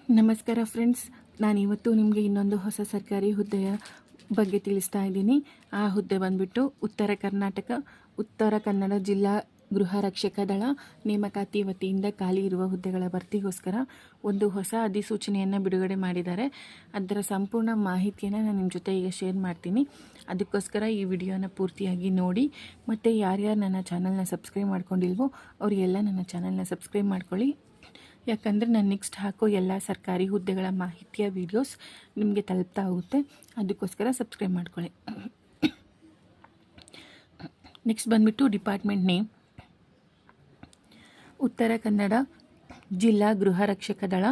ನಮಸ್ಕಾರ ಫ್ರೆಂಡ್ಸ್, ನಾನಿವತ್ತು ನಿಮಗೆ ಇನ್ನೊಂದು ಹೊಸ ಸರ್ಕಾರಿ ಹುದ್ದೆಯ ಬಗ್ಗೆ ತಿಳಿಸ್ತಾ ಇದ್ದೀನಿ. ಆ ಹುದ್ದೆ ಬಂದುಬಿಟ್ಟು ಉತ್ತರ ಕನ್ನಡ ಜಿಲ್ಲಾ ಗೃಹ ರಕ್ಷಕ ದಳ ನೇಮಕಾತಿ ವತಿಯಿಂದ ಖಾಲಿ ಇರುವ ಹುದ್ದೆಗಳ ಭರ್ತಿಗೋಸ್ಕರ ಒಂದು ಹೊಸ ಅಧಿಸೂಚನೆಯನ್ನು ಬಿಡುಗಡೆ ಮಾಡಿದ್ದಾರೆ. ಅದರ ಸಂಪೂರ್ಣ ಮಾಹಿತಿಯನ್ನು ನಾನು ನಿಮ್ಮ ಜೊತೆ ಈಗ ಶೇರ್ ಮಾಡ್ತೀನಿ. ಅದಕ್ಕೋಸ್ಕರ ಈ ವಿಡಿಯೋನ ಪೂರ್ತಿಯಾಗಿ ನೋಡಿ. ಮತ್ತು ಯಾರ್ಯಾರು ನನ್ನ ಚಾನಲ್ನ ಸಬ್ಸ್ಕ್ರೈಬ್ ಮಾಡ್ಕೊಂಡಿಲ್ವೋ ಅವರಿಗೆಲ್ಲ ನನ್ನ ಚಾನಲ್ನ ಸಬ್ಸ್ಕ್ರೈಬ್ ಮಾಡ್ಕೊಳ್ಳಿ. ಯಾಕಂದರೆ ನಾನು ನೆಕ್ಸ್ಟ್ ಹಾಕೋ ಎಲ್ಲ ಸರ್ಕಾರಿ ಹುದ್ದೆಗಳ ಮಾಹಿತಿಯ ವೀಡಿಯೋಸ್ ನಿಮಗೆ ತಲುಪ್ತಾ ಹೋಗುತ್ತೆ. ಅದಕ್ಕೋಸ್ಕರ ಸಬ್ಸ್ಕ್ರೈಬ್ ಮಾಡ್ಕೊಳ್ಳಿ. ನೆಕ್ಸ್ಟ್ ಬಂದುಬಿಟ್ಟು ಡಿಪಾರ್ಟ್ಮೆಂಟ್ ನೇಮ್ ಉತ್ತರ ಕನ್ನಡ ಜಿಲ್ಲಾ ಗೃಹ ರಕ್ಷಕ ದಳ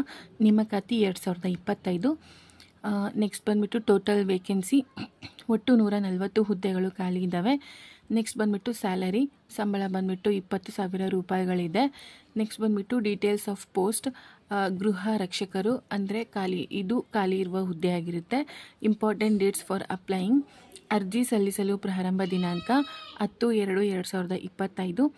ನೇಮಕಾತಿ 2025. ನೆಕ್ಸ್ಟ್ ಬಂದುಬಿಟ್ಟು ಟೋಟಲ್ ವೇಕೆನ್ಸಿ ಒಟ್ಟು 140 ಹುದ್ದೆಗಳು ಖಾಲಿ ಇದ್ದಾವೆ. ನೆಕ್ಸ್ಟ್ ಬಂದುಬಿಟ್ಟು ಸ್ಯಾಲರಿ ಸಂಬಳ ಬಂದುಬಿಟ್ಟು 20,000 ರೂಪಾಯಿಗಳಿದೆ. ನೆಕ್ಸ್ಟ್ ಬಂದುಬಿಟ್ಟು ಡೀಟೇಲ್ಸ್ ಆಫ್ ಪೋಸ್ಟ್ ಗೃಹ ರಕ್ಷಕರು ಅಂದರೆ ಖಾಲಿ ಇರುವ ಹುದ್ದೆ ಆಗಿರುತ್ತೆ. ಇಂಪಾರ್ಟೆಂಟ್ ಡೇಟ್ಸ್ ಫಾರ್ ಅಪ್ಲೈಯಿಂಗ್: ಅರ್ಜಿ ಸಲ್ಲಿಸಲು ಪ್ರಾರಂಭ ದಿನಾಂಕ 10/2/2025.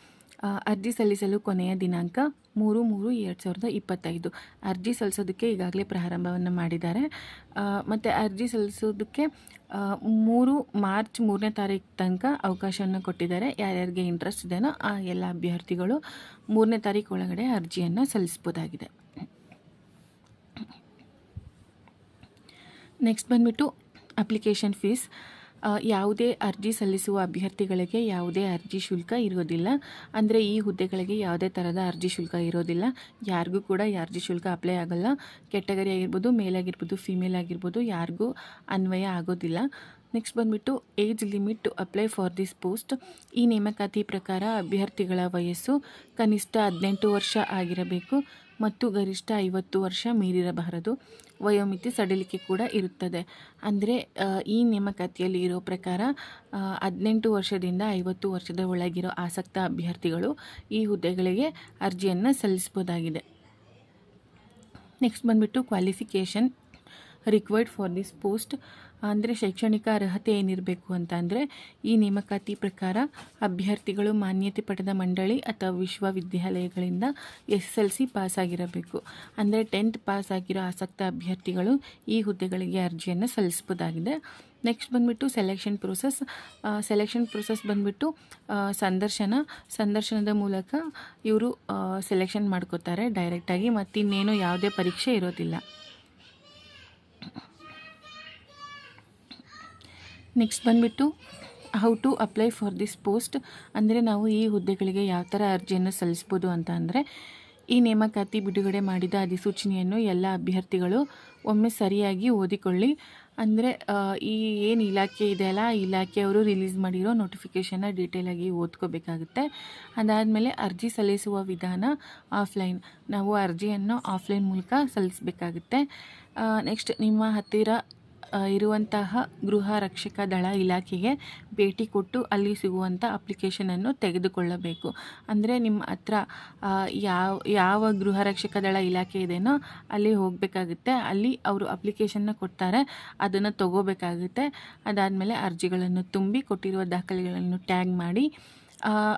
ಅರ್ಜಿ ಸಲ್ಲಿಸಲು ಕೊನೆಯ ದಿನಾಂಕ 3/3/2025. ಅರ್ಜಿ ಸಲ್ಲಿಸೋದಕ್ಕೆ ಈಗಾಗಲೇ ಪ್ರಾರಂಭವನ್ನು ಮಾಡಿದ್ದಾರೆ. ಮತ್ತು ಅರ್ಜಿ ಸಲ್ಲಿಸೋದಕ್ಕೆ 3 ಮಾರ್ಚ್ 3ನೇ ತಾರೀಕು ತನಕ ಅವಕಾಶವನ್ನು ಕೊಟ್ಟಿದ್ದಾರೆ. ಯಾರ್ಯಾರಿಗೆ ಇಂಟ್ರೆಸ್ಟ್ ಇದೆಯೋ ಆ ಎಲ್ಲ ಅಭ್ಯರ್ಥಿಗಳು 3ನೇ ತಾರೀಕು ಒಳಗಡೆ ಅರ್ಜಿಯನ್ನು ಸಲ್ಲಿಸ್ಬೋದಾಗಿದೆ. ನೆಕ್ಸ್ಟ್ ಬಂದುಬಿಟ್ಟು ಅಪ್ಲಿಕೇಶನ್ ಫೀಸ್. ಯಾವುದೇ ಅರ್ಜಿ ಸಲ್ಲಿಸುವ ಅಭ್ಯರ್ಥಿಗಳಿಗೆ ಯಾವುದೇ ಅರ್ಜಿ ಶುಲ್ಕ ಇರೋದಿಲ್ಲ. ಅಂದರೆ ಈ ಹುದ್ದೆಗಳಿಗೆ ಯಾವುದೇ ಥರದ ಅರ್ಜಿ ಶುಲ್ಕ ಇರೋದಿಲ್ಲ. ಯಾರಿಗೂ ಕೂಡ ಈ ಅರ್ಜಿ ಶುಲ್ಕ ಅಪ್ಲೈ ಆಗೋಲ್ಲ. ಕೆಟಗರಿ ಆಗಿರ್ಬೋದು, ಮೇಲ್ ಆಗಿರ್ಬೋದು, ಫಿಮೇಲ್ ಆಗಿರ್ಬೋದು, ಯಾರಿಗೂ ಅನ್ವಯ ಆಗೋದಿಲ್ಲ. ನೆಕ್ಸ್ಟ್ ಬಂದುಬಿಟ್ಟು age limit to apply for this post. ಈ ನೇಮಕಾತಿ ಪ್ರಕಾರ ಅಭ್ಯರ್ಥಿಗಳ ವಯಸ್ಸು ಕನಿಷ್ಠ 18 ವರ್ಷ ಆಗಿರಬೇಕು ಮತ್ತು ಗರಿಷ್ಠ 50 ವರ್ಷ ಮೀರಿರಬಾರದು. ವಯೋಮಿತಿ ಸಡಿಲಿಕೆ ಕೂಡ ಇರುತ್ತದೆ. ಅಂದರೆ ಈ ನೇಮಕಾತಿಯಲ್ಲಿ ಇರೋ ಪ್ರಕಾರ 18 ವರ್ಷದಿಂದ 50 ವರ್ಷದ ಒಳಗಿರೋ ಆಸಕ್ತ ಅಭ್ಯರ್ಥಿಗಳು ಈ ಹುದ್ದೆಗಳಿಗೆ ಅರ್ಜಿಯನ್ನು ಸಲ್ಲಿಸ್ಬೋದಾಗಿದೆ. ನೆಕ್ಸ್ಟ್ ಬಂದುಬಿಟ್ಟು qualification required for this post. ಅಂದರೆ ಶೈಕ್ಷಣಿಕ ಅರ್ಹತೆ ಏನಿರಬೇಕು ಅಂತ ಅಂದರೆ ಈ ನೇಮಕಾತಿ ಪ್ರಕಾರ ಅಭ್ಯರ್ಥಿಗಳು ಮಾನ್ಯತೆ ಪಡೆದ ಮಂಡಳಿ ಅಥವಾ ವಿಶ್ವವಿದ್ಯಾಲಯಗಳಿಂದ SSLC ಪಾಸ್ ಆಗಿರಬೇಕು. ಅಂದರೆ 10th ಪಾಸ್ ಆಗಿರೋ ಆಸಕ್ತ ಅಭ್ಯರ್ಥಿಗಳು ಈ ಹುದ್ದೆಗಳಿಗೆ ಅರ್ಜಿಯನ್ನು ಸಲ್ಲಿಸ್ಬೋದಾಗಿದೆ. ನೆಕ್ಸ್ಟ್ ಬಂದುಬಿಟ್ಟು ಸೆಲೆಕ್ಷನ್ ಪ್ರೊಸೆಸ್ ಬಂದುಬಿಟ್ಟು ಸಂದರ್ಶನದ ಮೂಲಕ ಇವರು ಸೆಲೆಕ್ಷನ್ ಮಾಡ್ಕೋತಾರೆ ಡೈರೆಕ್ಟಾಗಿ. ಮತ್ತಿನ್ನೇನು ಯಾವುದೇ ಪರೀಕ್ಷೆ ಇರೋದಿಲ್ಲ. ನೆಕ್ಸ್ಟ್ ಬಂದುಬಿಟ್ಟು how to apply for this post. ಅಂದರೆ ನಾವು ಈ ಹುದ್ದೆಗಳಿಗೆ ಯಾವ ಥರ ಅರ್ಜಿಯನ್ನು ಸಲ್ಲಿಸ್ಬೋದು ಅಂತ ಅಂದರೆ ಈ ನೇಮಕಾತಿ ಬಿಡುಗಡೆ ಮಾಡಿದ ಅಧಿಸೂಚನೆಯನ್ನು ಎಲ್ಲ ಅಭ್ಯರ್ಥಿಗಳು ಒಮ್ಮೆ ಸರಿಯಾಗಿ ಓದಿಕೊಳ್ಳಿ. ಅಂದರೆ ಈ ಏನು ಇಲಾಖೆ ಇದೆಯಲ್ಲ, ಆ ಇಲಾಖೆಯವರು ರಿಲೀಸ್ ಮಾಡಿರೋ ನೋಟಿಫಿಕೇಷನ್ನ ಡೀಟೇಲಾಗಿ ಓದ್ಕೋಬೇಕಾಗುತ್ತೆ. ಅದಾದಮೇಲೆ ಅರ್ಜಿ ಸಲ್ಲಿಸುವ ವಿಧಾನ ಆಫ್ಲೈನ್. ನಾವು ಅರ್ಜಿಯನ್ನು ಆಫ್ಲೈನ್ ಮೂಲಕ ಸಲ್ಲಿಸಬೇಕಾಗುತ್ತೆ. ನೆಕ್ಸ್ಟ್ ನಿಮ್ಮ ಹತ್ತಿರ ಇರುವಂತಹ ಗೃಹ ರಕ್ಷಕ ದಳ ಇಲಾಖೆಗೆ ಭೇಟಿ ಕೊಟ್ಟು ಅಲ್ಲಿ ಸಿಗುವಂಥ ಅಪ್ಲಿಕೇಶನನ್ನು ತೆಗೆದುಕೊಳ್ಳಬೇಕು. ಅಂದರೆ ನಿಮ್ಮ ಹತ್ರ ಯಾವ ಗೃಹ ರಕ್ಷಕ ದಳ ಇಲಾಖೆ ಇದೆಯೋ ಅಲ್ಲಿ ಹೋಗಬೇಕಾಗುತ್ತೆ. ಅಲ್ಲಿ ಅವರು ಅಪ್ಲಿಕೇಶನ್ನ ಕೊಡ್ತಾರೆ, ಅದನ್ನು ತಗೋಬೇಕಾಗುತ್ತೆ. ಅದಾದಮೇಲೆ ಅರ್ಜಿಗಳನ್ನು ತುಂಬಿ ಕೊಟ್ಟಿರುವ ದಾಖಲೆಗಳನ್ನು ಟ್ಯಾಗ್ ಮಾಡಿ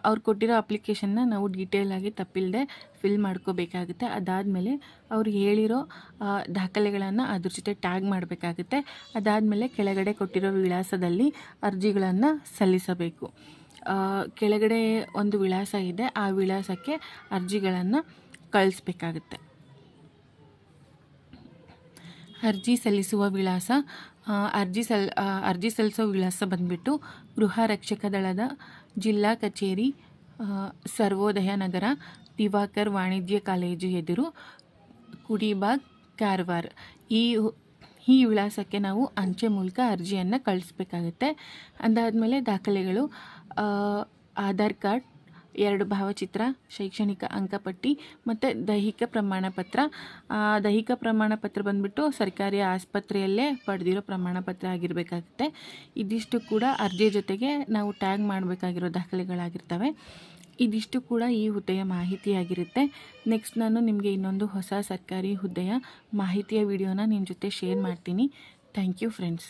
ಅವ್ರು ಕೊಟ್ಟಿರೋ ಅಪ್ಲಿಕೇಶನ್ನ ನಾವು ಡೀಟೇಲಾಗಿ ತಪ್ಪಿಲ್ಲದೆ ಫಿಲ್ ಮಾಡ್ಕೋಬೇಕಾಗುತ್ತೆ. ಅದಾದಮೇಲೆ ಅವ್ರು ಹೇಳಿರೋ ದಾಖಲೆಗಳನ್ನು ಅದ್ರ ಜೊತೆ ಟ್ಯಾಗ್ ಮಾಡಬೇಕಾಗುತ್ತೆ. ಅದಾದಮೇಲೆ ಕೆಳಗಡೆ ಕೊಟ್ಟಿರೋ ವಿಳಾಸದಲ್ಲಿ ಅರ್ಜಿಗಳನ್ನು ಸಲ್ಲಿಸಬೇಕು. ಕೆಳಗಡೆ ಒಂದು ವಿಳಾಸ ಇದೆ, ಆ ವಿಳಾಸಕ್ಕೆ ಅರ್ಜಿಗಳನ್ನು ಕಳಿಸ್ಬೇಕಾಗುತ್ತೆ. ಅರ್ಜಿ ಸಲ್ಲಿಸುವ ವಿಳಾಸ ಅರ್ಜಿ ಸಲ್ಲಿಸೋ ವಿಳಾಸ ಬಂದುಬಿಟ್ಟು ಗೃಹ ರಕ್ಷಕ ದಳದ ಜಿಲ್ಲಾ ಕಚೇರಿ, ಸರ್ವೋದಯ ನಗರ, ದಿವಾಕರ್ ವಾಣಿಜ್ಯ ಕಾಲೇಜು ಎದುರು, ಕುಡಿಬಾಗ್, ಕಾರವಾರ. ಈ ವಿಳಾಸಕ್ಕೆ ನಾವು ಅಂಚೆ ಮೂಲಕ ಅರ್ಜಿಯನ್ನು ಕಳಿಸ್ಬೇಕಾಗುತ್ತೆ. ಅದಾದಮೇಲೆ ದಾಖಲೆಗಳು ಆಧಾರ್ ಕಾರ್ಡ್, 2 ಭಾವಚಿತ್ರ, ಶೈಕ್ಷಣಿಕ ಅಂಕಪಟ್ಟಿ ಮತ್ತು ದೈಹಿಕ ಪ್ರಮಾಣ ಪತ್ರ. ದೈಹಿಕ ಪ್ರಮಾಣ ಪತ್ರ ಬಂದುಬಿಟ್ಟು ಸರ್ಕಾರಿ ಆಸ್ಪತ್ರೆಯಲ್ಲೇ ಪಡೆದಿರೋ ಪ್ರಮಾಣ ಪತ್ರ ಆಗಿರಬೇಕಾಗುತ್ತೆ. ಇದಿಷ್ಟು ಕೂಡ ಅರ್ಜಿ ಜೊತೆಗೆ ನಾವು ಟ್ಯಾಗ್ ಮಾಡಬೇಕಾಗಿರೋ ದಾಖಲೆಗಳಾಗಿರ್ತವೆ. ಇದಿಷ್ಟು ಕೂಡ ಈ ಹುದ್ದೆಯ ಮಾಹಿತಿಯಾಗಿರುತ್ತೆ. ನೆಕ್ಸ್ಟ್ ನಾನು ನಿಮಗೆ ಇನ್ನೊಂದು ಹೊಸ ಸರ್ಕಾರಿ ಹುದ್ದೆಯ ಮಾಹಿತಿಯ ವಿಡಿಯೋನ ನಿಮ್ಮ ಜೊತೆ ಶೇರ್ ಮಾಡ್ತೀನಿ. Thank you friends.